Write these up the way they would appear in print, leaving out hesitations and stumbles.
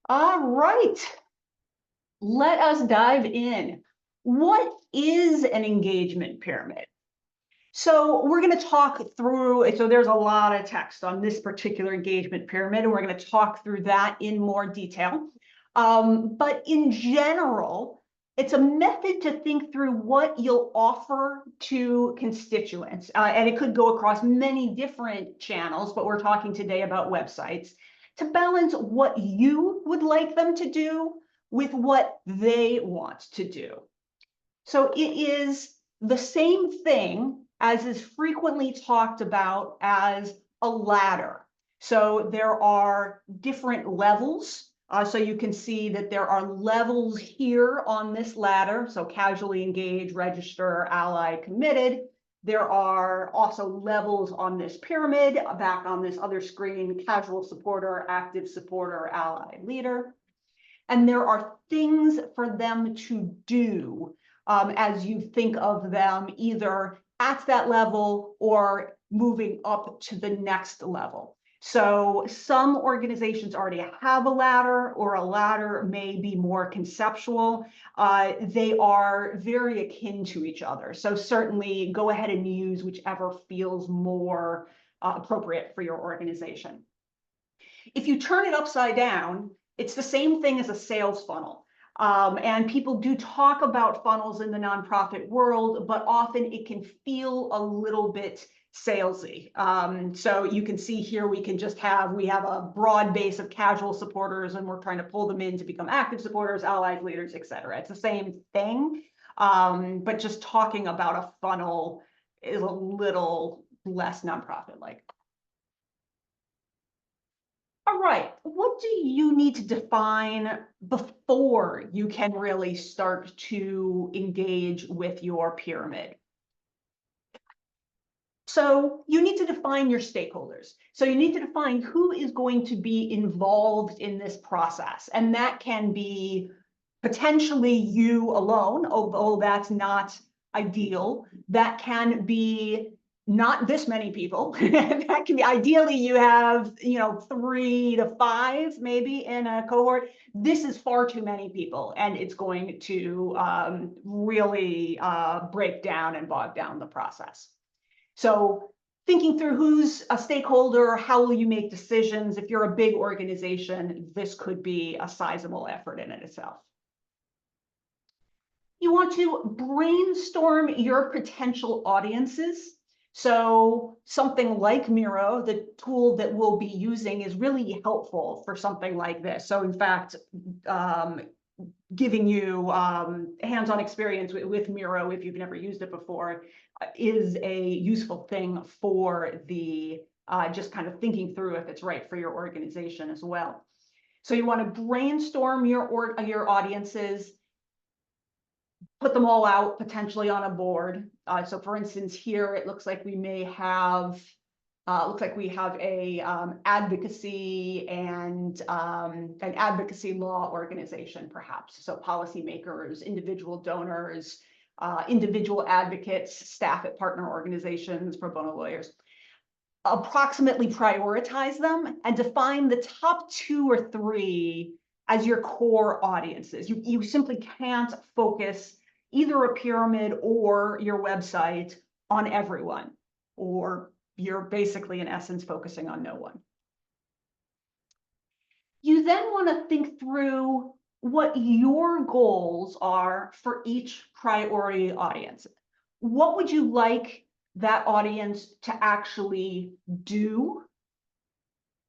All right, let us dive in. What is an engagement pyramid? So we're going to talk through, so there's a lot of text on this particular engagement pyramid, and we're going to talk through that in more detail. But in general, it's a method to think through what you'll offer to constituents. And it could go across many different channels, but we're talking today about websites, to balance what you would like them to do with what they want to do. So it is the same thing as is frequently talked about as a ladder. So there are different levels. So you can see that there are levels here on this ladder. So casually engaged, register, ally, committed. There are also levels on this pyramid, back on this other screen, casual supporter, active supporter, ally, leader. And there are things for them to do as you think of them either at that level or moving up to the next level. So some organizations already have a ladder, or a ladder may be more conceptual. They are very akin to each other. So certainly go ahead and use whichever feels more appropriate for your organization. If you turn it upside down, it's the same thing as a sales funnel. And people do talk about funnels in the nonprofit world, but often it can feel a little bit salesy. So you can see here, we have a broad base of casual supporters, and we're trying to pull them in to become active supporters, allies, leaders, et cetera. It's the same thing, but just talking about a funnel is a little less nonprofit-like. All right, what do you need to define before you can really start to engage with your pyramid? So you need to define your stakeholders. So you need to define who is going to be involved in this process. And that can be potentially you alone, although that's not ideal. That can be not this many people. That can be, ideally you have 3 to 5 maybe in a cohort. This is far too many people, and it's going to really break down and bog down the process. So thinking through who's a stakeholder, how will you make decisions? If you're a big organization, this could be a sizable effort in itself. You want to brainstorm your potential audiences. So something like Miro, the tool that we'll be using, is really helpful for something like this. So in fact, giving you hands-on experience with Miro, if you've never used it before, is a useful thing for the just kind of thinking through if it's right for your organization as well. So you want to brainstorm your audiences, put them all out potentially on a board. So for instance, here it looks like we may have a advocacy and an advocacy law organization, perhaps. So policymakers, individual donors, individual advocates, staff at partner organizations, pro bono lawyers. Approximately prioritize them and define the top 2 or 3 as your core audiences. You simply can't focus either a pyramid or your website on everyone, or you're basically, in essence, focusing on no one. You then want to think through what your goals are for each priority audience. What would you like that audience to actually do?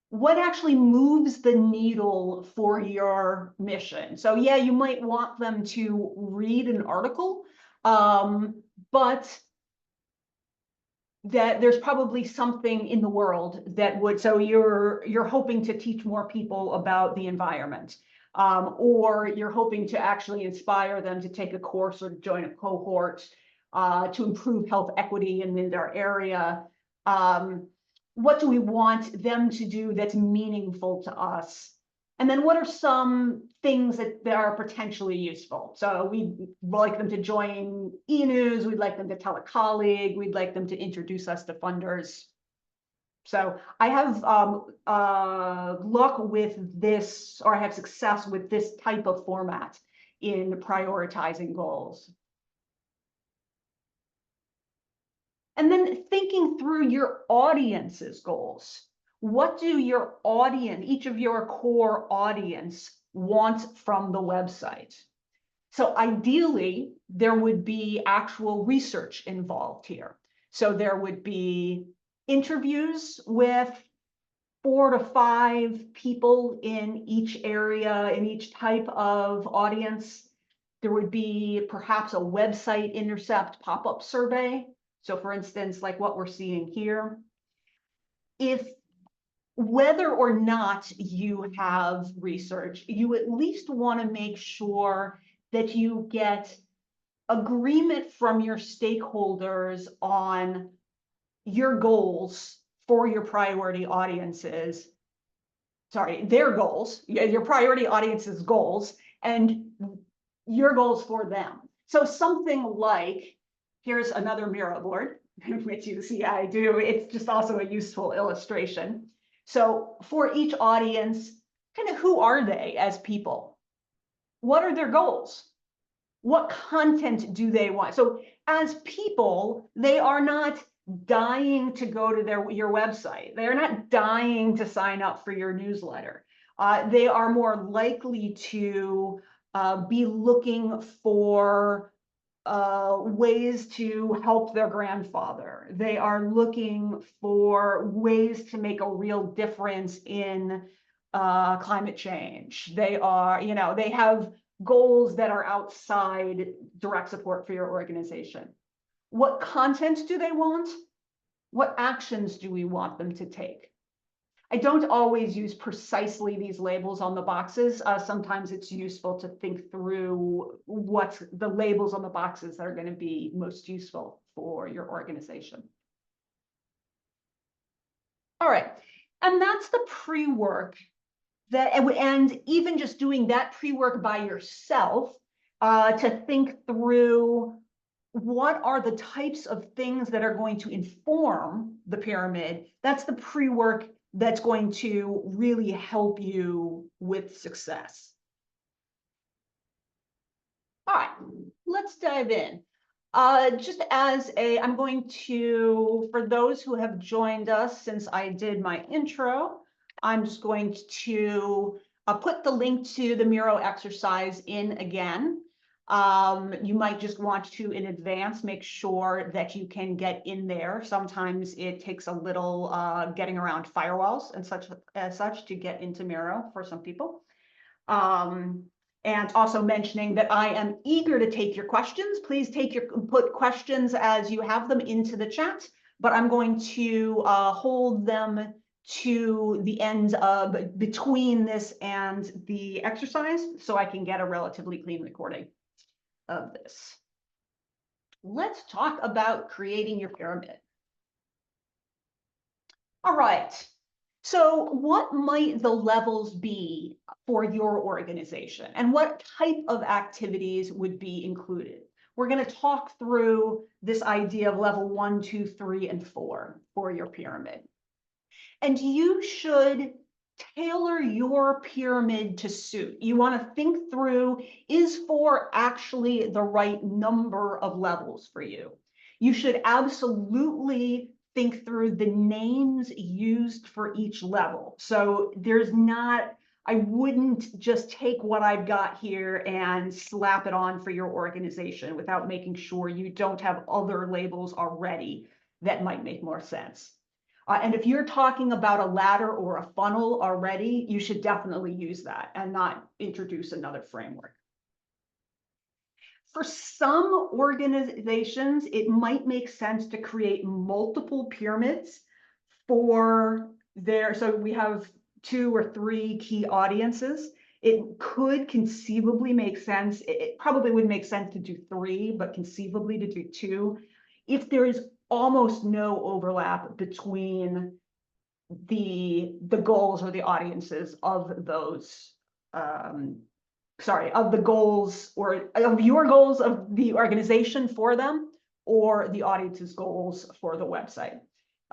What actually moves the needle for your mission? So yeah, you might want them to read an article, but that there's probably something in the world that would, so you're hoping to teach more people about the environment, or you're hoping to actually inspire them to take a course or join a cohort to improve health equity in their area. What do we want them to do that's meaningful to us? And then what are some things that are potentially useful? So we'd like them to join e-news, we'd like them to tell a colleague, we'd like them to introduce us to funders. So I have luck with this, or I have success with this type of format in prioritizing goals. And then thinking through your audience's goals. What do your audience, each of your core audience, want from the website? So ideally, there would be actual research involved here. So there would be interviews with 4 to 5 people in each area, in each type of audience. There would be perhaps a website intercept pop-up survey. So for instance, like what we're seeing here. If whether or not you have research, you at least want to make sure that you get agreement from your stakeholders on your goals for your priority audiences. Sorry, their goals, your priority audience's goals, and your goals for them. So something like, here's another Miro board, which you see I do. It's just also a useful illustration. So for each audience, kind of who are they as people? What are their goals? What content do they want? So as people, they are not dying to go to your website. They are not dying to sign up for your newsletter. They are more likely to be looking for ways to help their grandfather. They are looking for ways to make a real difference in climate change. They are, they have goals that are outside direct support for your organization. What content do they want? What actions do we want them to take? I don't always use precisely these labels on the boxes. Sometimes it's useful to think through what's the labels on the boxes that are going to be most useful for your organization. All right, and that's the pre-work that, and even just doing that pre-work by yourself to think through what are the types of things that are going to inform the pyramid. That's the pre-work that's going to really help you with success. All right, let's dive in. Just as I'm going to, for those who have joined us since I did my intro, I'm just going to put the link to the Miro exercise in again. You might just want to, in advance, make sure that you can get in there. Sometimes it takes a little getting around firewalls and such to get into Miro for some people. And also mentioning that I am eager to take your questions. Please put questions as you have them into the chat, but I'm going to hold them to the end of between this and the exercise so I can get a relatively clean recording of this. Let's talk about creating your pyramid. All right. So what might the levels be for your organization, and what type of activities would be included? We're going to talk through this idea of level 1, 2, 3, and 4 for your pyramid. And you should tailor your pyramid to suit. You want to think through, is 4 actually the right number of levels for you? You should absolutely think through the names used for each level. So there's not, I wouldn't just take what I've got here and slap it on for your organization without making sure you don't have other labels already that might make more sense. And if you're talking about a ladder or a funnel already, you should definitely use that and not introduce another framework. For some organizations, it might make sense to create multiple pyramids for their, so we have 2 or 3 key audiences. It could conceivably make sense. It probably would make sense to do 3, but conceivably to do 2. If there is almost no overlap between the goals or the audiences of those, of the goals or of your goals of the organization for them or the audience's goals for the website.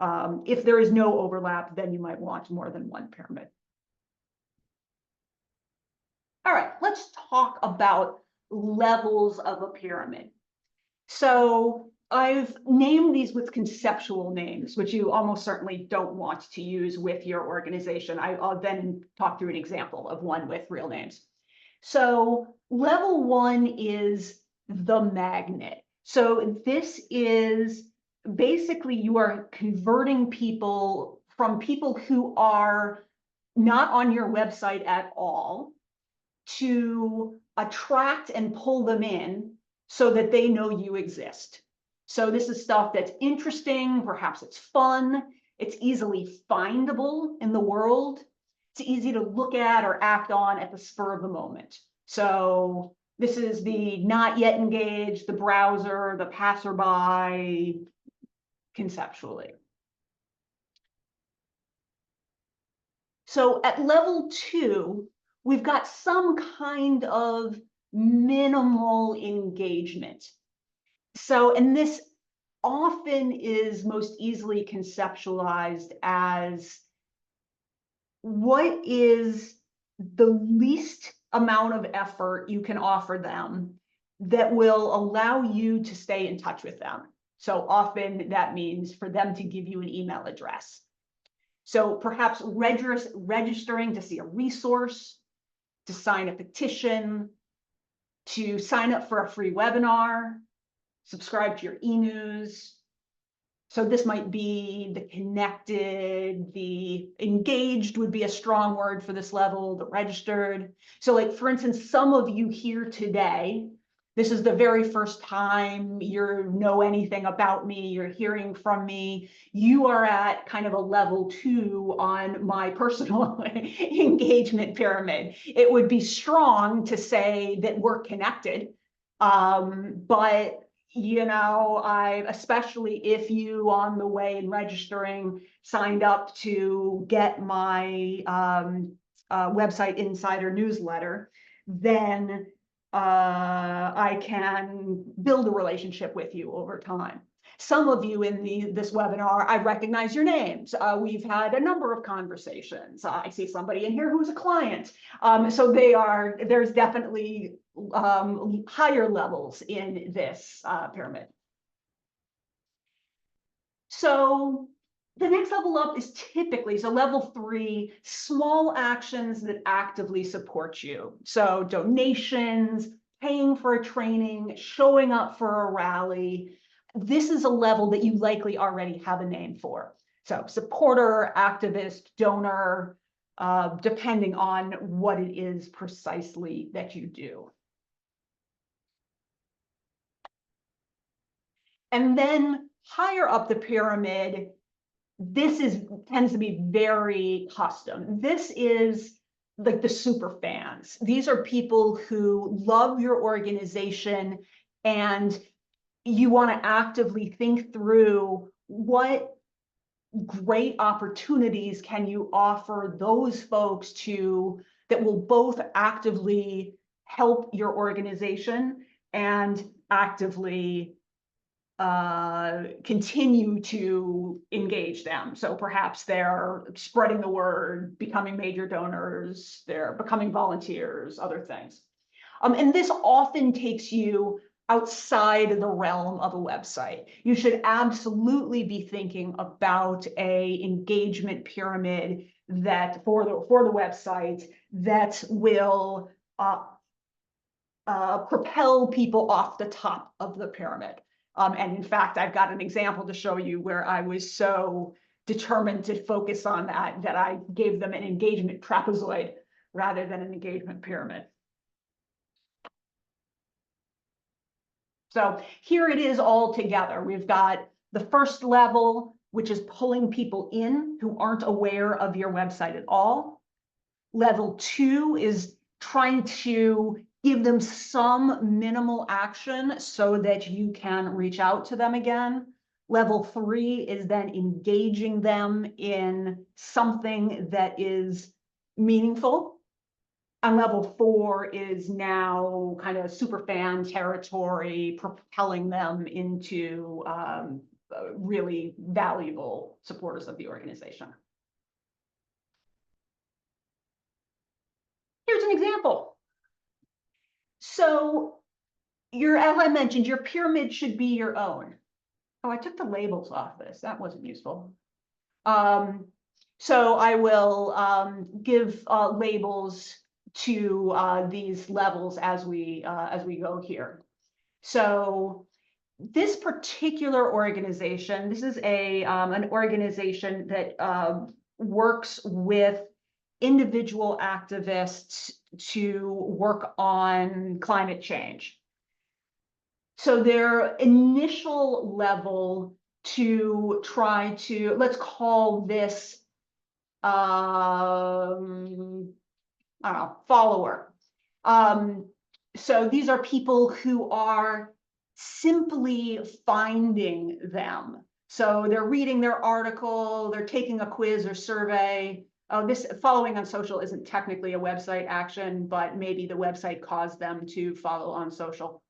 If there is no overlap, then you might want more than one pyramid. All right, let's talk about levels of a pyramid. So I've named these with conceptual names, which you almost certainly don't want to use with your organization. I'll then talk through an example of one with real names. So level 1 is the magnet. So this is basically you are converting people from people who are not on your website at all to attract and pull them in so that they know you exist. So this is stuff that's interesting, perhaps it's fun, it's easily findable in the world, it's easy to look at or act on at the spur of the moment. So this is the not yet engaged, the browser, the passerby, conceptually. So at level 2, we've got some kind of minimal engagement. So, and this often is most easily conceptualized as what is the least amount of effort you can offer them that will allow you to stay in touch with them. So often that means for them to give you an email address. So perhaps registering to see a resource, to sign a petition, to sign up for a free webinar, subscribe to your e-news. So this might be the connected, the engaged would be a strong word for this level, the registered. So like, for instance, some of you here today, this is the very first time you know anything about me, you're hearing from me, you are at kind of a level 2 on my personal engagement pyramid. It would be strong to say that we're connected, but you know, especially if you on the way in registering signed up to get my Website Insider newsletter, then I can build a relationship with you over time. Some of you in this webinar, I recognize your names. We've had a number of conversations. I see somebody in here who's a client. So there's definitely higher levels in this pyramid. So the next level up is typically, so level 3, small actions that actively support you. So donations, paying for a training, showing up for a rally. This is a level that you likely already have a name for. So supporter, activist, donor, depending on what it is precisely that you do. And then higher up the pyramid, this tends to be very custom. This is like the super fans. These are people who love your organization and you want to actively think through what great opportunities can you offer those folks that will both actively help your organization and actively continue to engage them. So perhaps they're spreading the word, becoming major donors, they're becoming volunteers, other things. And this often takes you outside the realm of a website. You should absolutely be thinking about a engagement pyramid that for the website that will propel people off the top of the pyramid. And in fact, I've got an example to show you where I was so determined to focus on that I gave them an engagement trapezoid rather than an engagement pyramid. So here it is all together. We've got the first level, which is pulling people in who aren't aware of your website at all. Level 2 is trying to give them some minimal action so that you can reach out to them again. Level 3 is then engaging them in something that is meaningful. And level 4 is now kind of super fan territory, propelling them into really valuable supporters of the organization. Here's an example. So as I mentioned, your pyramid should be your own. Oh, I took the labels off this. That wasn't useful. So I will give labels to these levels as we go here. So this particular organization, this is an organization that works with individual activists to work on climate change. So their initial level to try to, let's call this, I don't know, follower. So these are people who are simply finding them. So they're reading their article, they're taking a quiz or survey. This following on social isn't technically a website action, but maybe the website caused them to follow on social.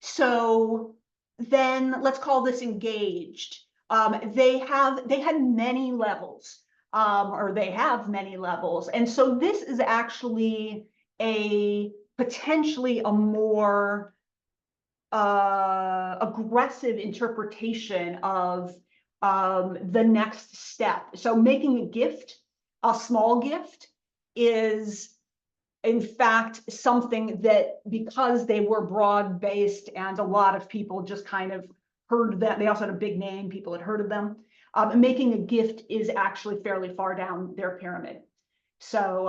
So then let's call this engaged. They had many levels, or they have many levels. And so this is actually potentially a more aggressive interpretation of the next step. So making a gift, a small gift, is in fact something that, because they were broad-based and a lot of people just kind of heard that, they also had a big name, people had heard of them, making a gift is actually fairly far down their pyramid. So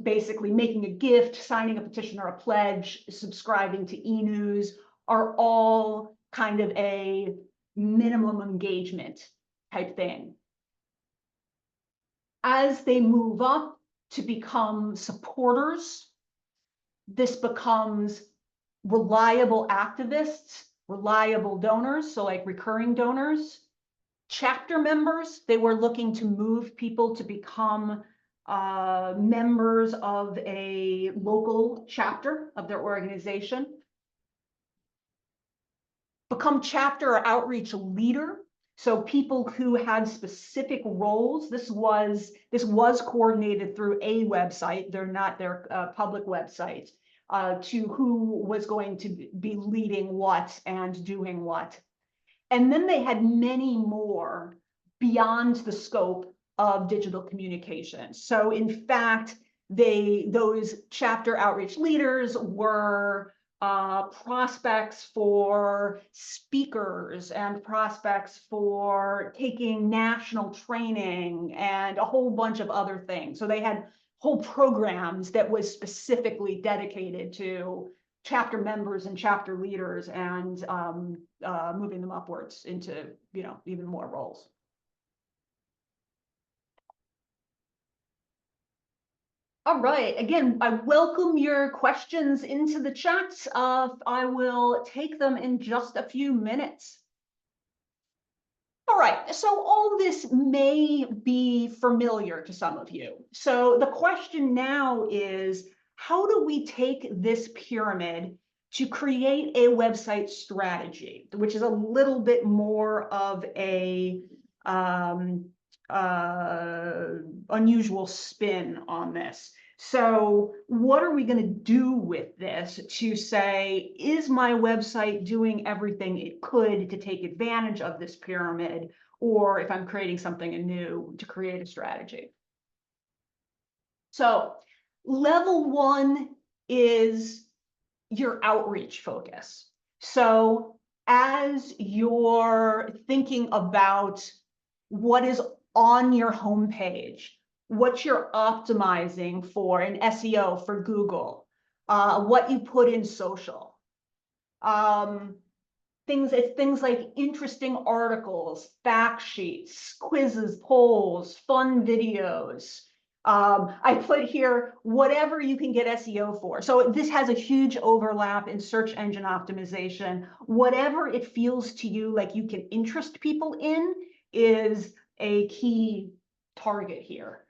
basically making a gift, signing a petition or a pledge, subscribing to e-news are all kind of a minimum engagement type thing. As they move up to become supporters, this becomes reliable activists, reliable donors, so like recurring donors, chapter members. They were looking to move people to become members of a local chapter of their organization, become chapter or outreach leader. So people who had specific roles. This was coordinated through a website. They're not their public website, to who was going to be leading what and doing what. And then they had many more beyond the scope of digital communication. So in fact, those chapter outreach leaders were prospects for speakers and prospects for taking national training and a whole bunch of other things. So they had whole programs that was specifically dedicated to chapter members and chapter leaders and moving them upwards into, even more roles. All right, again, I welcome your questions into the chat. I will take them in just a few minutes. All right, so all this may be familiar to some of you. So the question now is, how do we take this pyramid to create a website strategy, which is a little bit more of a unusual spin on this. So what are we going to do with this to say, is my website doing everything it could to take advantage of this pyramid? Or if I'm creating something new, to create a strategy. So level one is your outreach focus. So as you're thinking about what is on your homepage, what you're optimizing for in SEO for Google, what you put in social, things like interesting articles, fact sheets, quizzes, polls, fun videos. I put here whatever you can get SEO for. So this has a huge overlap in search engine optimization. Whatever it feels to you like you can interest people in is a key target here.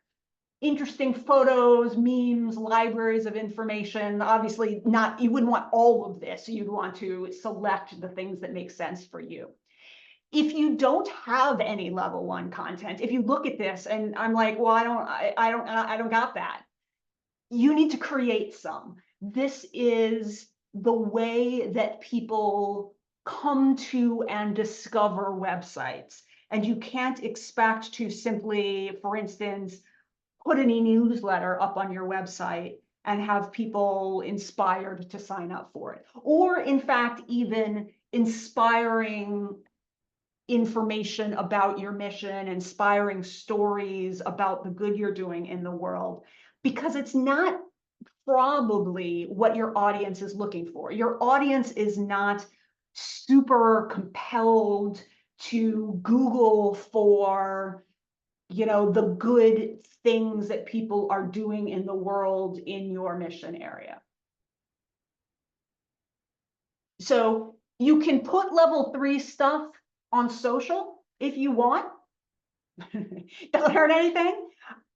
interesting photos, memes, libraries of information. Obviously not, you wouldn't want all of this. You'd want to select the things that make sense for you. If you don't have any level 1 content, if you look at this and I'm like, well, I don't got that, you need to create some. This is the way that people come to and discover websites. And you can't expect to simply, for instance, put an e-newsletter up on your website and have people inspired to sign up for it. Or in fact, even inspiring information about your mission, inspiring stories about the good you're doing in the world, because it's not probably what your audience is looking for. Your audience is not super compelled to Google for, you know, the good things that people are doing in the world in your mission area. So you can put level 3 stuff on social if you want. Doesn't hurt anything,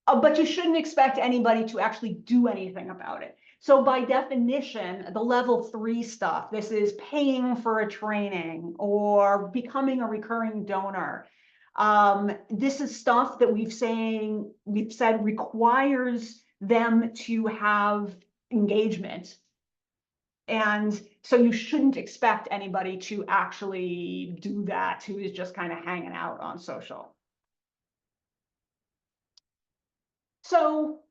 but you shouldn't expect anybody to actually do anything about it. So by definition, the level 3 stuff, this is paying for a training or becoming a recurring donor. This is stuff that we've said requires them to have engagement. And so you shouldn't expect anybody to actually do that who is just kind of hanging out on social. So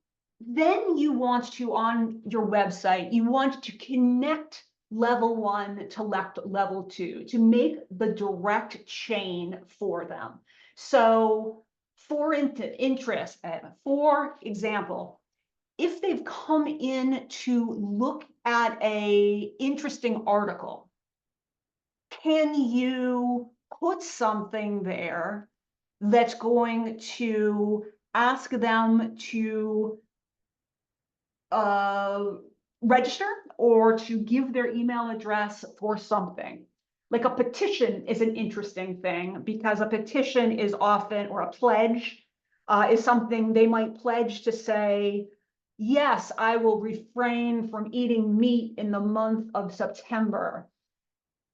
then you want to, on your website, you want to connect level 1 to level 2 to make the direct chain for them. So for example, if they've come in to look at an interesting article, can you put something there that's going to ask them to register or to give their email address for something? Like a petition is an interesting thing, because a petition is often, or a pledge, is something they might pledge to say, yes, I will refrain from eating meat in the month of September.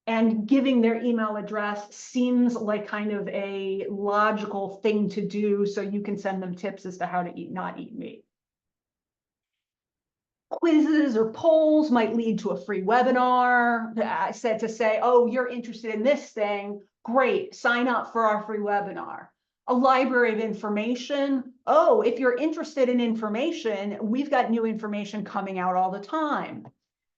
And giving their email address seems like kind of a logical thing to do, so you can send them tips as to how to not eat meat. Quizzes or polls might lead to a free webinar. Said to say, oh, you're interested in this thing, great, sign up for our free webinar. A library of information, oh, if you're interested in information, we've got new information coming out all the time.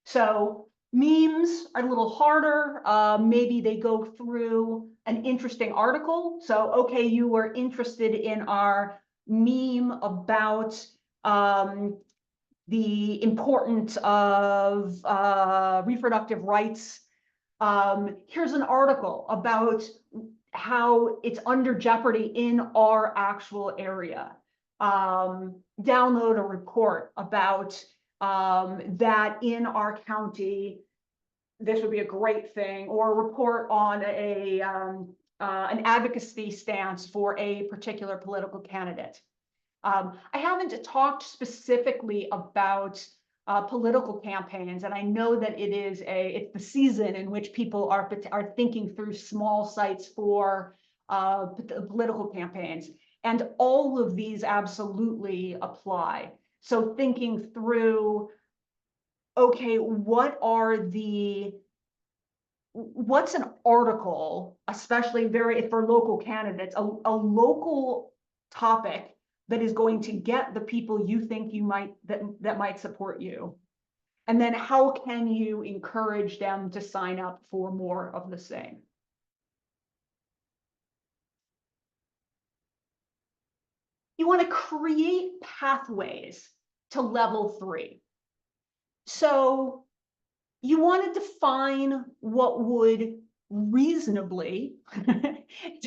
So memes are a little harder. Maybe they go through an interesting article. So, okay, you were interested in our meme about the importance of reproductive rights. Here's an article about how it's under jeopardy in our actual area. Download a report about that in our county. This would be a great thing, or a report on an advocacy stance for a particular political candidate. I haven't talked specifically about political campaigns, and I know that it's the season in which people are thinking through small sites for political campaigns, and all of these absolutely apply. So thinking through, okay, what's an article, especially for local candidates, a local topic that is going to get the people you think that might support you? And then how can you encourage them to sign up for more of the same? You want to create pathways to level 3. So you want to define what would reasonably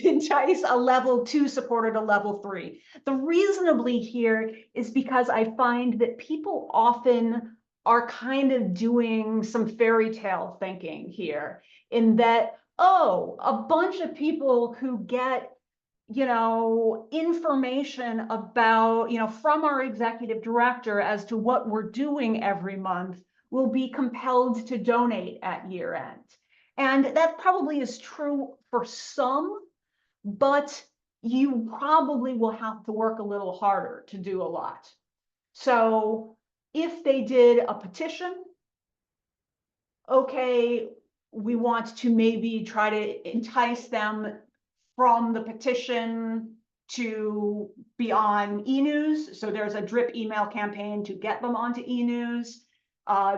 entice a level 2 supporter to level 3. The reasonably here is because I find that people often are kind of doing some fairy tale thinking here, in that, oh, a bunch of people who get, information about, from our executive director as to what we're doing every month will be compelled to donate at year end. And that probably is true for some, but you probably will have to work a little harder to do a lot. So if they did a petition, okay, we want to maybe try to entice them from the petition to be on e-news. So there's a drip email campaign to get them onto e-news.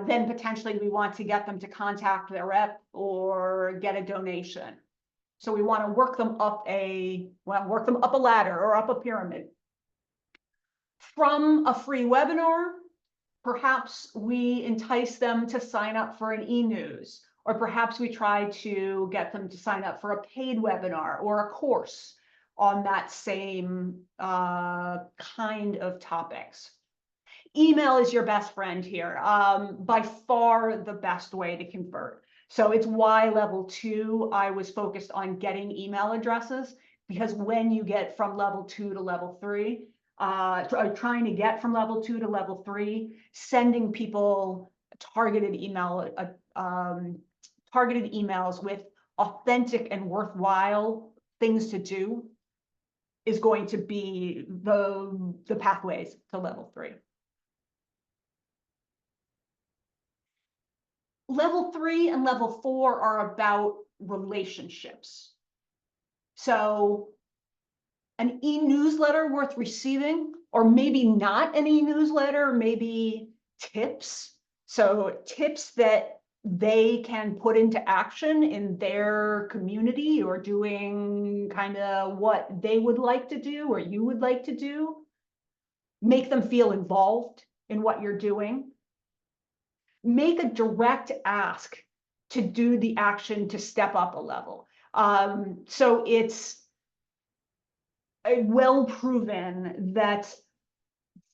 Then potentially we want to get them to contact their rep or get a donation. So we want to work them up a ladder or up a pyramid. From a free webinar, perhaps we entice them to sign up for an e-news, or perhaps we try to get them to sign up for a paid webinar or a course on that same kind of topics. Email is your best friend here, by far the best way to convert. So it's why level 2, I was focused on getting email addresses, because when you get from level 2 to level 3, trying to get from level 2 to level 3, sending people targeted emails with authentic and worthwhile things to do is going to be the pathways to level 3. Level 3 and level 4 are about relationships. So an e-newsletter worth receiving, or maybe not an e-newsletter, maybe tips. So tips that they can put into action in their community, or doing kind of what they would like to do or you would like to do. Make them feel involved in what you're doing. Make a direct ask to do the action to step up a level. So it's well proven that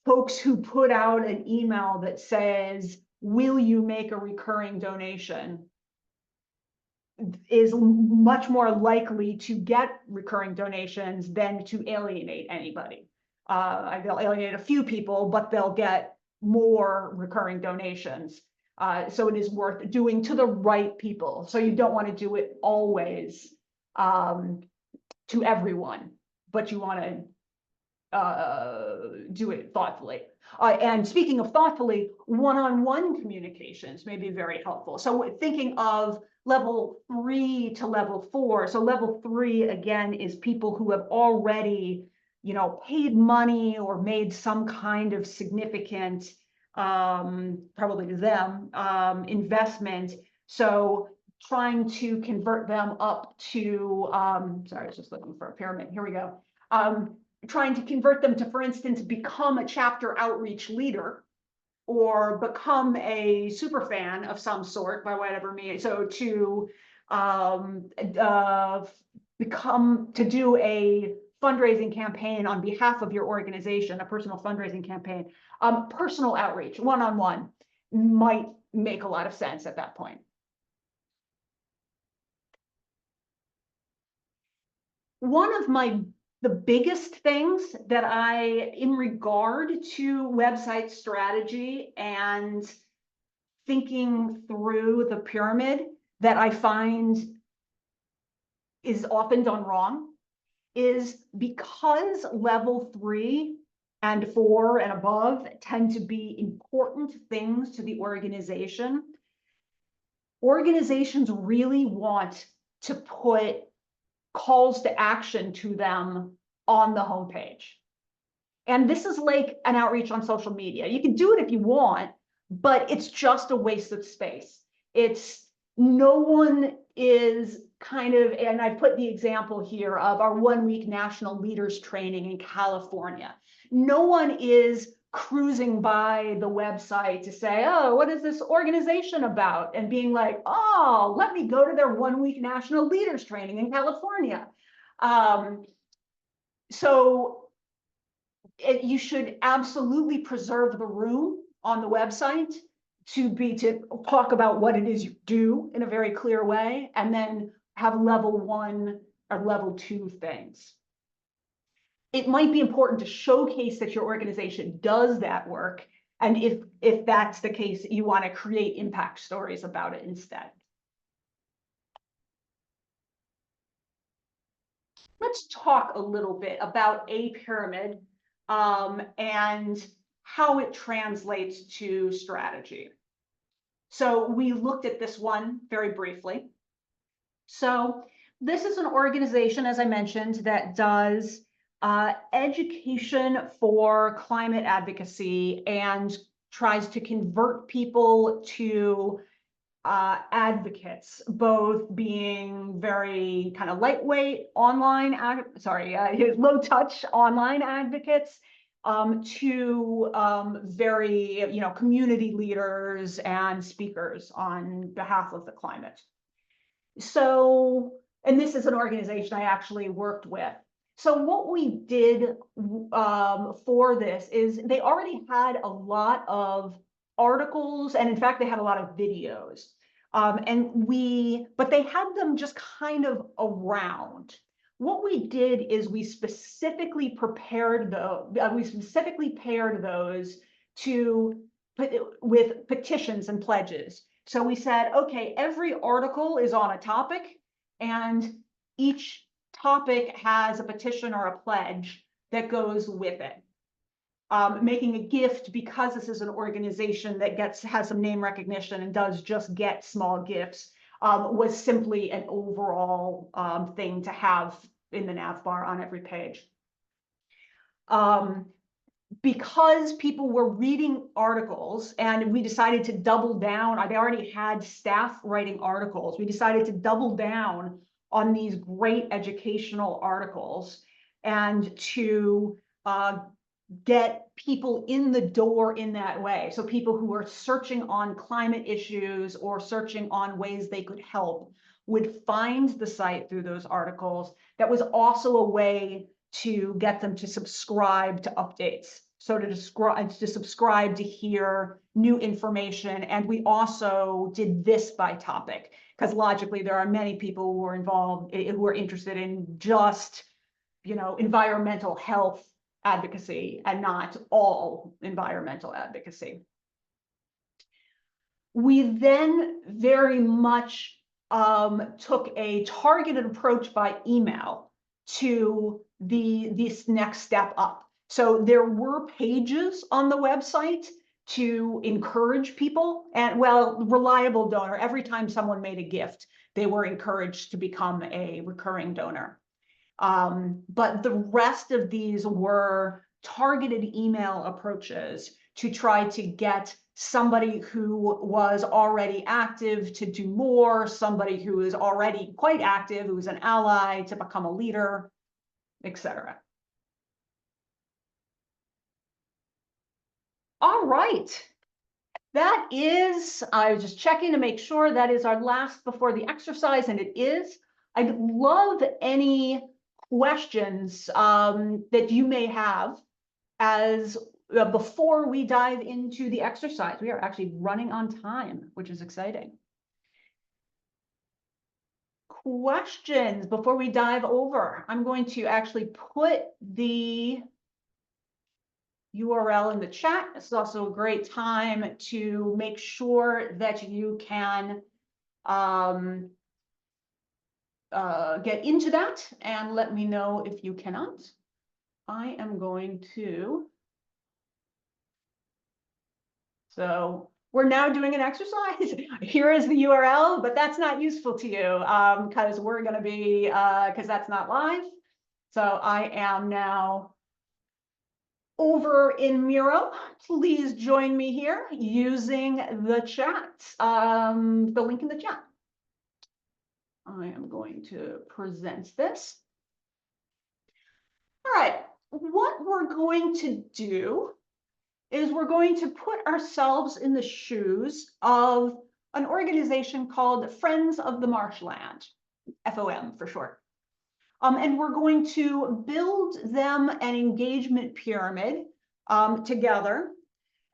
folks who put out an email that says, will you make a recurring donation, is much more likely to get recurring donations than to alienate anybody. They'll alienate a few people, but they'll get more recurring donations. So it is worth doing to the right people. So you don't want to do it always to everyone, but you want to do it thoughtfully. And speaking of thoughtfully, one-on-one communications may be very helpful. So thinking of level 3 to level 4. So level 3, again, is people who have already, paid money or made some kind of significant, probably to them, investment. So trying to convert them up to, sorry, I was just looking for a pyramid. Here we go. Trying to convert them to, for instance, become a chapter outreach leader, or become a super fan of some sort, by whatever means. So to do a fundraising campaign on behalf of your organization, a personal fundraising campaign, personal outreach, one-on-one, might make a lot of sense at that point. One of the biggest things that in regard to website strategy and thinking through the pyramid, that I find is often done wrong, is because level 3 and 4 and above tend to be important things to the organization. Organizations really want to put calls to action to them on the homepage. And this is like an outreach on social media. You can do it if you want, but it's just a waste of space. No one is and I put the example here of our 1-week national leaders training in California. No one is cruising by the website to say, oh, what is this organization about? And being like, oh, let me go to their 1-week national leaders training in California. So you should absolutely preserve the room on the website to talk about what it is you do in a very clear way, and then have level 1 or level 2 things. it might be important to showcase that your organization does that work. And if that's the case, you want to create impact stories about it instead. Let's talk a little bit about a pyramid and how it translates to strategy. So we looked at this one very briefly. So this is an organization, as I mentioned, that does education for climate advocacy and tries to convert people to advocates, both being very kind of lightweight online, low touch online advocates, to very, community leaders and speakers on behalf of the climate. So, and this is an organization I actually worked with. So what we did for this is they already had a lot of articles, and in fact, they had a lot of videos. But they had them just kind of around. What we did is we specifically paired those with petitions and pledges. So we said, okay, every article is on a topic, and each topic has a petition or a pledge that goes with it. Making a gift, because this is an organization that has some name recognition and does just get small gifts, was simply an overall thing to have in the nav bar on every page. Because people were reading articles, and we decided to double down, they already had staff writing articles. We decided to double down on these great educational articles and to get people in the door in that way. So people who are searching on climate issues or searching on ways they could help would find the site through those articles. That was also a way to get them to subscribe to updates. So to subscribe to hear new information. And we also did this by topic, because logically there are many people who are involved, who are interested in just, environmental health advocacy and not all environmental advocacy. We then very much took a targeted approach by email to this next step up. So there were pages on the website to encourage people, and reliable donor, every time someone made a gift, they were encouraged to become a recurring donor. But the rest of these were targeted email approaches to try to get somebody who was already active to do more, somebody who is already quite active, who is an ally, to become a leader, etc. All right. That is, I was just checking to make sure that is our last before the exercise, and it is. I'd love any questions that you may have as before we dive into the exercise. We are actually running on time, which is exciting. Questions before we dive over. I'm going to actually put the URL in the chat. This is also a great time to make sure that you can get into that, and let me know if you cannot. I am going to. So we're now doing an exercise. Here is the URL, but that's not useful to you because we're going to be, because that's not live. So I am now over in Miro. Please join me here using the chat, the link in the chat. I am going to present this. All right, what we're going to do is we're going to put ourselves in the shoes of an organization called Friends of the Marshland, FOM for short. And we're going to build them an engagement pyramid together.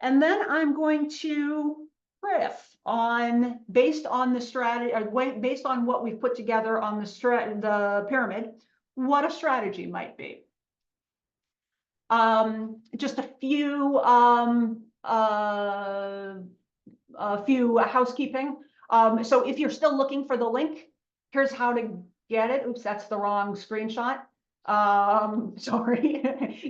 And then I'm going to riff on, based on the strategy, based on what we've put together on the pyramid, what a strategy might be. Just a few housekeeping. So if you're still looking for the link, here's how to get it. Oops, that's the wrong screenshot. Sorry.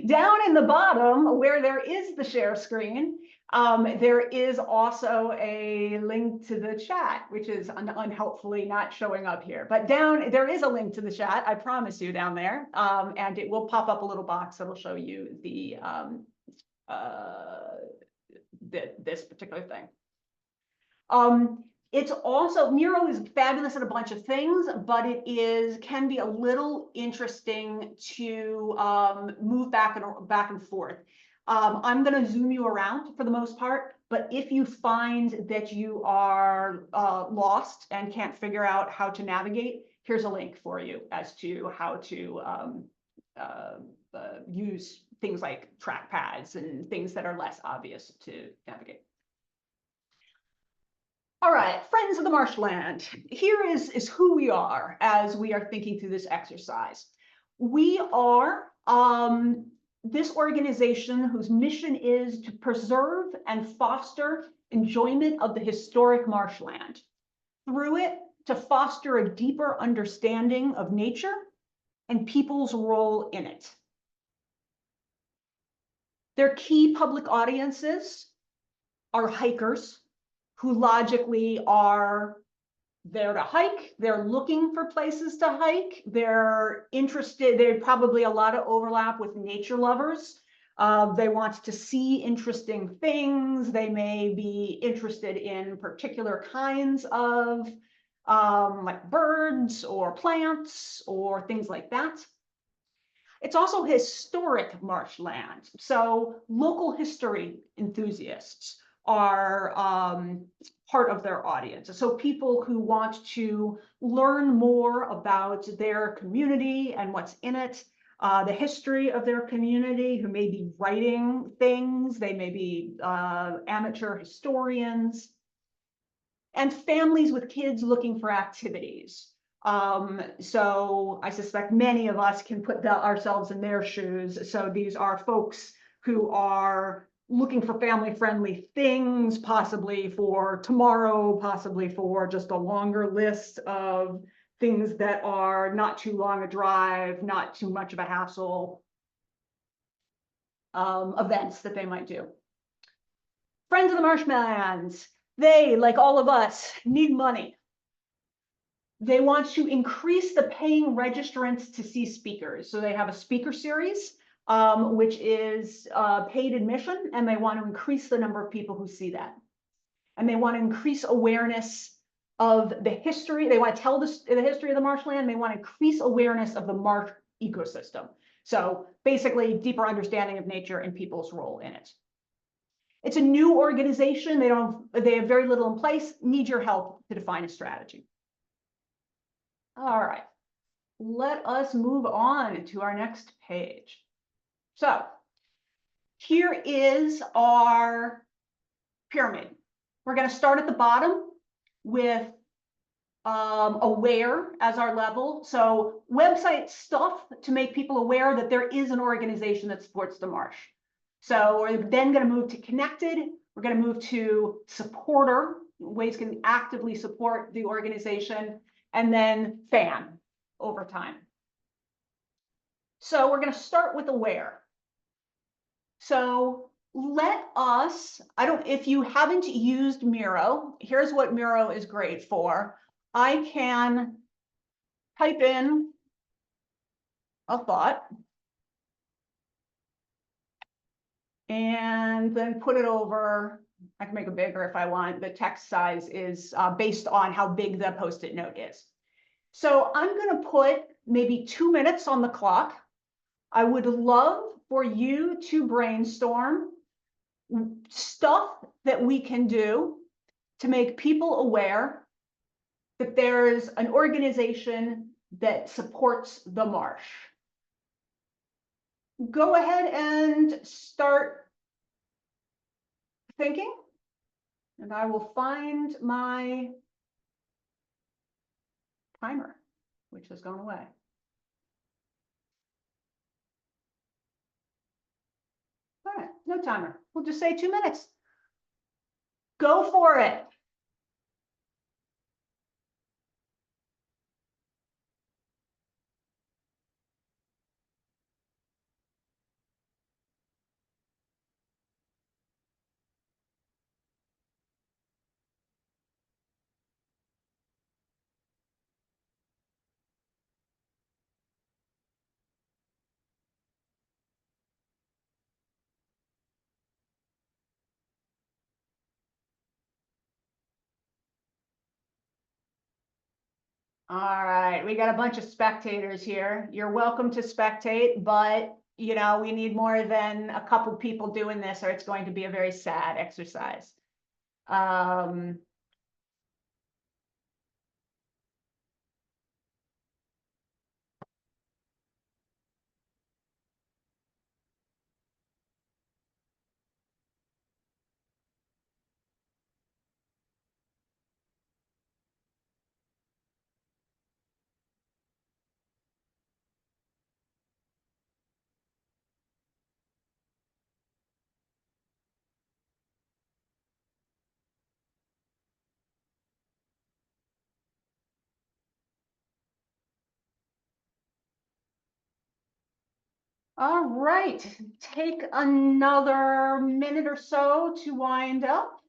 Down in the bottom where there is the share screen, there is also a link to the chat, which is unhelpfully not showing up here. But down, there is a link to the chat, I promise you, down there. And it will pop up a little box that'll show you the this particular thing. It's also, Miro is fabulous at a bunch of things, but it can be a little interesting to move back and forth. I'm going to zoom you around for the most part, but if you find that you are lost and can't figure out how to navigate, here's a link for you as to how to use things like trackpads and things that are less obvious to navigate. All right, friends of the marshland, here is who we are as we are thinking through this exercise. We are this organization whose mission is to preserve and foster enjoyment of the historic marshland. Through it, to foster a deeper understanding of nature and people's role in it. Their key public audiences are hikers, who logically are there to hike. They're looking for places to hike. They're interested, there's probably a lot of overlap with nature lovers. They want to see interesting things. They may be interested in particular kinds of like birds or plants or things like that. It's also historic marshland. So local history enthusiasts are part of their audience. So people who want to learn more about their community and what's in it, the history of their community, who may be writing things, they may be amateur historians, and families with kids looking for activities. So I suspect many of us can put ourselves in their shoes. So these are folks who are looking for family-friendly things, possibly for tomorrow, possibly for just a longer list of things that are not too long a drive, not too much of a hassle, events that they might do. Friends of the Marshlands, they, like all of us, need money. They want to increase the paying registrants to see speakers. So they have a speaker series, which is paid admission, and they want to increase the number of people who see that. And they want to increase awareness of the history. They want to tell the history of the marshland. They want to increase awareness of the marsh ecosystem. So basically, deeper understanding of nature and people's role in it. It's a new organization. They have very little in place. Need your help to define a strategy. All right, let us move on to our next page. So here is our pyramid. We're going to start at the bottom with aware as our level. So website stuff to make people aware that there is an organization that supports the marsh. So we're then going to move to connected. We're going to move to supporter, ways can actively support the organization, and then fan over time. So we're going to start with aware. So let us, if you haven't used Miro, here's what Miro is great for. I can type in a thought and then put it over. I can make it bigger if I want. The text size is based on how big the Post-it note is. So I'm going to put maybe 2 minutes on the clock. I would love for you to brainstorm stuff that we can do to make people aware that there's an organization that supports the marsh. Go ahead and start thinking, and I will find my timer, which has gone away. No timer. We'll just say 2 minutes. Go for it. All right, we got a bunch of spectators here. You're welcome to spectate, but you know, we need more than a couple people doing this or it's going to be a very sad exercise. Um, all right, take another minute or so to wind up.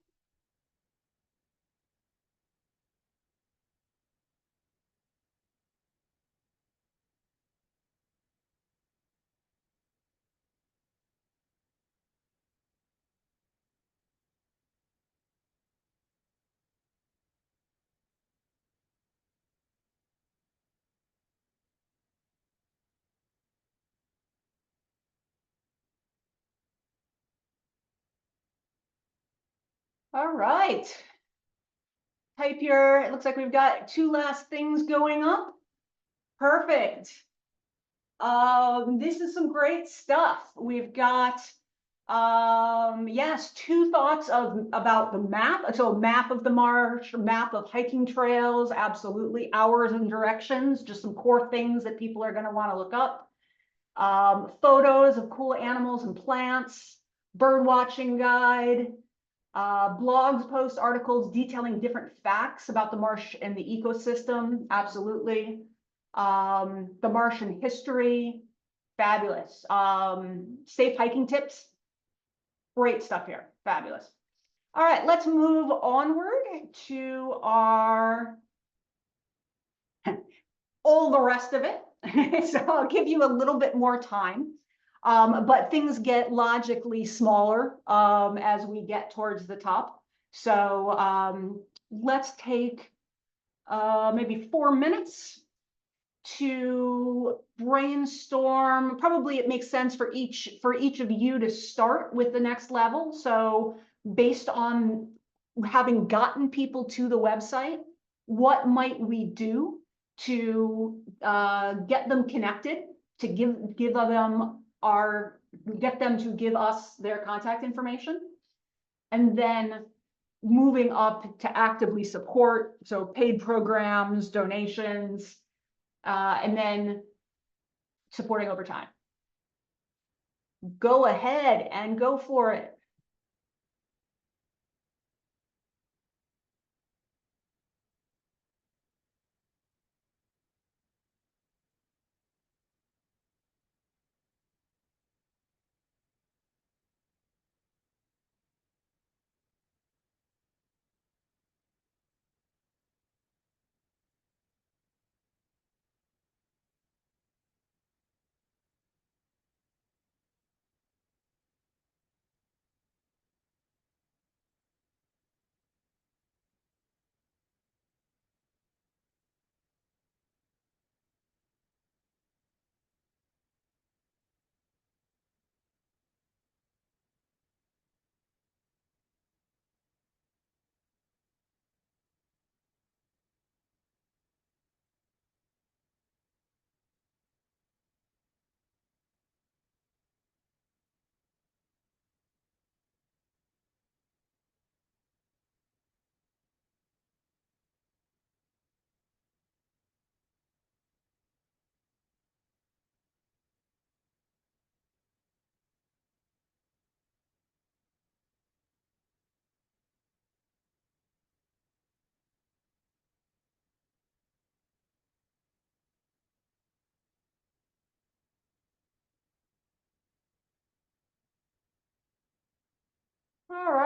All right. Type your, it looks like we've got 2 last things going up. Perfect. This is some great stuff. We've got, yes, 2 thoughts about the map. So map of the marsh, map of hiking trails, absolutely, hours and directions, just some core things that people are going to want to look up. Photos of cool animals and plants, bird watching guide, blogs, posts, articles detailing different facts about the marsh and the ecosystem, absolutely. The Martian history, fabulous. Safe hiking tips, great stuff here, fabulous. All right, let's move onward to our, all the rest of it. So I'll give you a little bit more time. But things get logically smaller as we get towards the top. So let's take maybe 4 minutes to brainstorm. Probably it makes sense for each of you to start with the next level. So based on having gotten people to the website, what might we do to get them connected, to give them our, get them to give us their contact information, and then moving up to actively support, so paid programs, donations, and then supporting over time. Go ahead and go for it.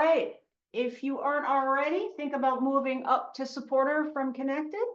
right. If you aren't already, think about moving up to supporter from connected.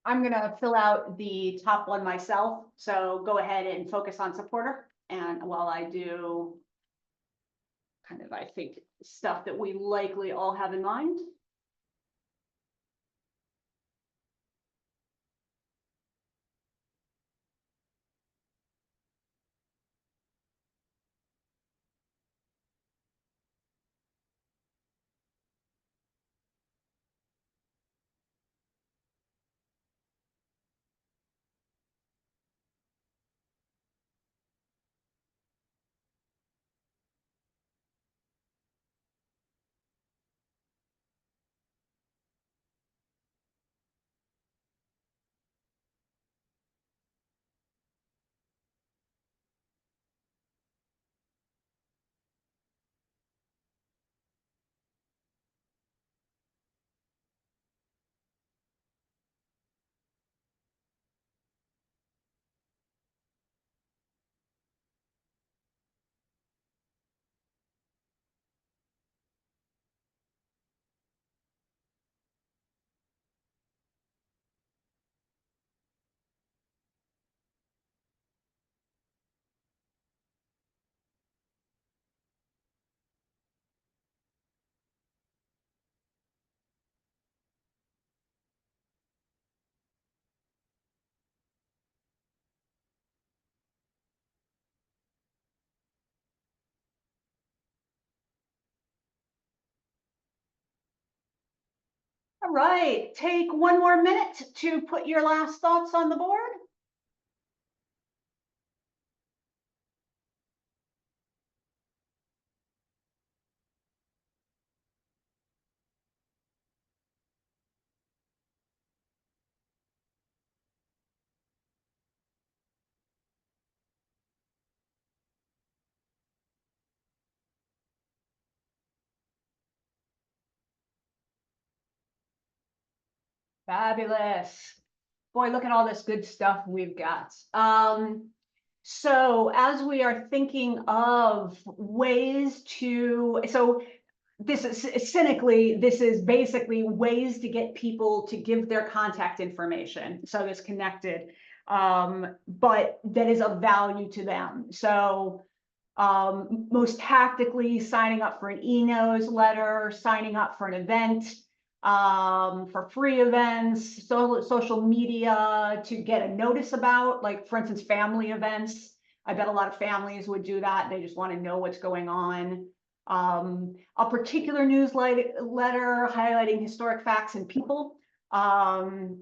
I'm gonna fill out the top one myself, so go ahead and focus on supporter. And while I do kind of, I think, stuff that we likely all have in mind. All right, take one more minute to put your last thoughts on the board. Fabulous. Boy, look at all this good stuff we've got. So as we are thinking of ways to, so this is cynically, this is basically ways to get people to give their contact information. So it's connected, but that is of value to them. So most tactically, signing up for an e-newsletter, signing up for an event, for free events, social media to get a notice about, like for instance, family events. I bet a lot of families would do that. They just want to know what's going on. A particular newsletter highlighting historic facts and people.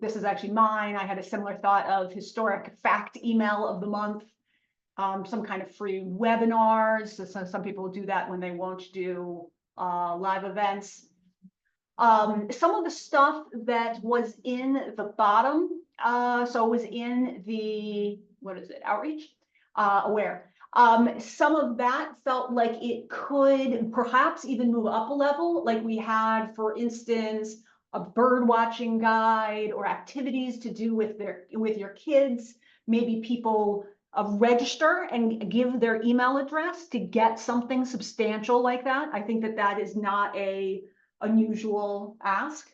This is actually mine. I had a similar thought of historic fact email of the month. Some kind of free webinars. So some people do that when they won't do live events. Some of the stuff that was in the bottom, so it was in the, what is it, outreach, aware. Some of that felt like it could perhaps even move up a level, like we had, for instance, a bird watching guide or activities to do with your kids. Maybe people register and give their email address to get something substantial like that. I think that that is not a unusual ask.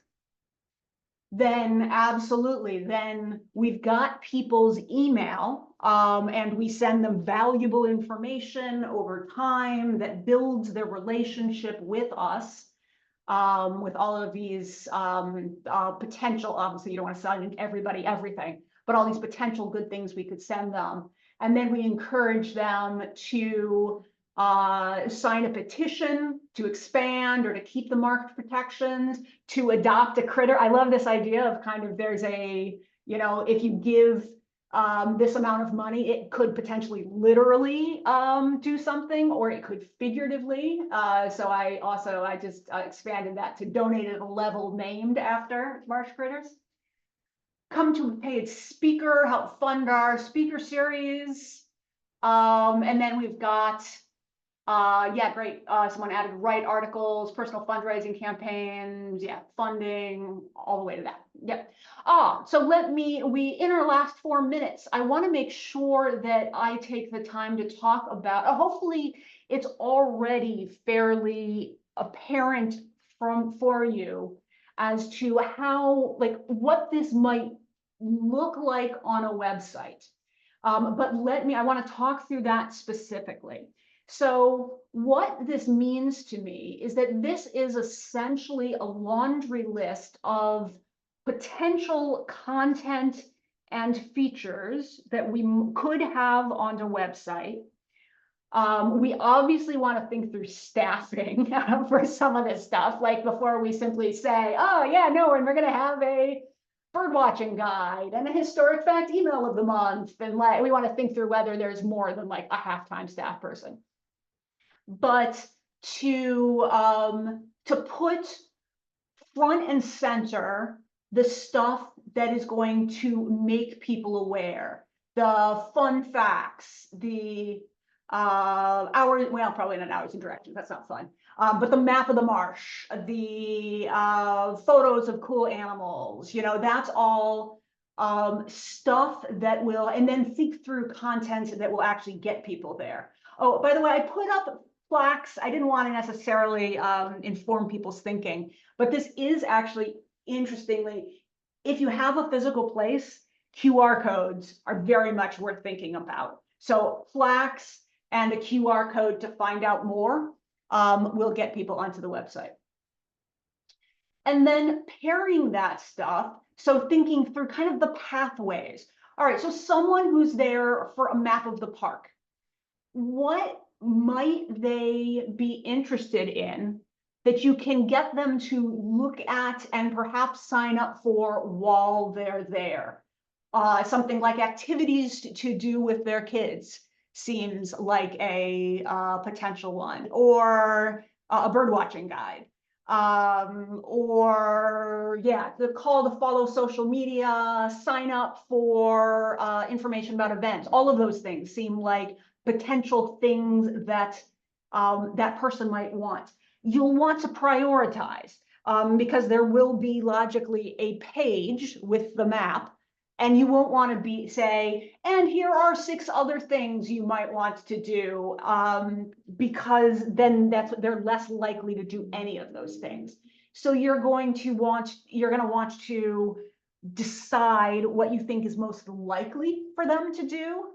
then absolutely, then we've got people's email, and we send them valuable information over time that builds their relationship with us, with all of these potential, obviously you don't want to send everybody everything, but all these potential good things we could send them. And then we encourage them to sign a petition to expand or to keep the marked protections, to adopt a critter. I love this idea of kind of there's a, you know, if you give this amount of money, it could potentially literally do something, or it could figuratively. So I just expanded that to donate at a level named after marsh critters. Come to a paid speaker, help fund our speaker series. And then we've got, yeah, great. Someone added write articles, personal fundraising campaigns, yeah, funding, all the way to that. Yep. So in our last 4 minutes, I want to make sure that I take the time to talk about, hopefully it's already fairly apparent for you as to how, like, what this might look like on a website. But I want to talk through that specifically. So what this means to me is that this is essentially a laundry list of potential content and features that we could have on a website. We obviously want to think through staffing for some of this stuff, like before we simply say, oh yeah, no, and we're going to have a bird watching guide and a historic fact email of the month. And like, we want to think through whether there's more than like a half-time staff person. But to put front and center the stuff that is going to make people aware, the fun facts, the hours, well, probably not hours and directions, that's not fun. But the map of the marsh, the photos of cool animals, you know, that's all stuff that will, and then think through content that will actually get people there. Oh, by the way, I put up plaques. I didn't want to necessarily inform people's thinking, but this is actually, interestingly, if you have a physical place, QR codes are very much worth thinking about. So plaques and a QR code to find out more will get people onto the website. And then pairing that stuff, so thinking through kind of the pathways. All right, so someone who's there for a map of the park, what might they be interested in that you can get them to look at and perhaps sign up for while they're there? Something like activities to do with their kids seems like a potential one, or a bird watching guide, or yeah, the call to follow social media, sign up for information about events. All of those things seem like potential things that that person might want. You'll want to prioritize because there will be logically a page with the map, and you won't want to say, and here are 6 other things you might want to do, because then they're less likely to do any of those things. So you're going to want to decide what you think is most likely for them to do.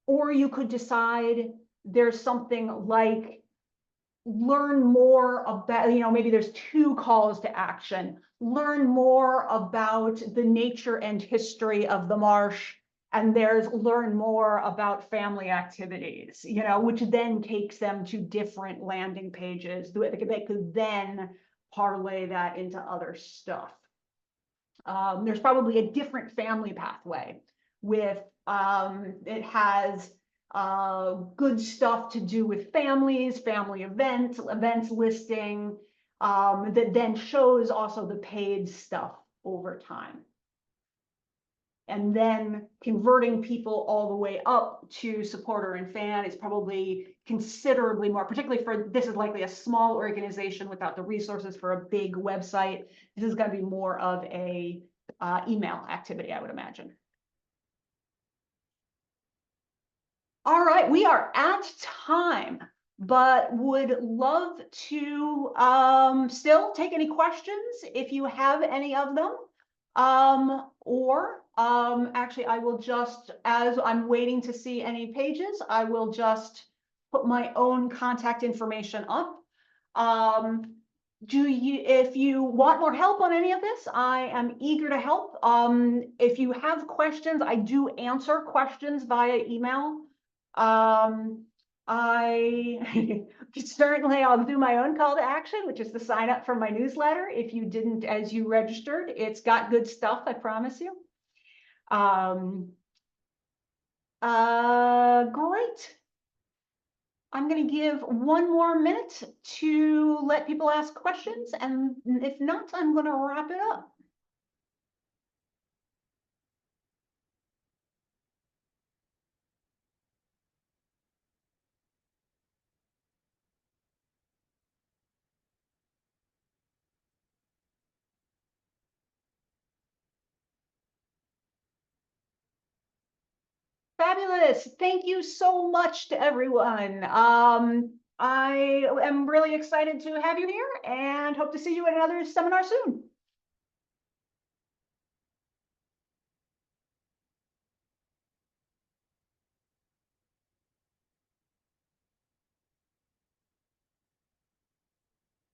Or you could decide there's something like learn more about, you know, maybe there's 2 calls to action. Learn more about the nature and history of the marsh, and there's learn more about family activities, you know, which then takes them to different landing pages. They could then parlay that into other stuff. There's probably a different family pathway with it has good stuff to do with families, family events listing, that then shows also the paid stuff over time. And then converting people all the way up to supporter and fan is probably considerably more, particularly for, this is likely a small organization without the resources for a big website. This is going to be more of a email activity, I would imagine. All right, we are at time, but would love to still take any questions if you have any of them. Actually, I will just, as I'm waiting to see any pages, I will just put my own contact information up. If you want more help on any of this, I am eager to help. If you have questions, I do answer questions via email. I certainly, I'll do my own call to action, which is to sign up for my newsletter. If you didn't, as you registered, it's got good stuff, I promise you. Great. I'm going to give one more minute to let people ask questions, and if not, I'm going to wrap it up. Fabulous. Thank you so much to everyone. I am really excited to have you here and hope to see you at another seminar soon.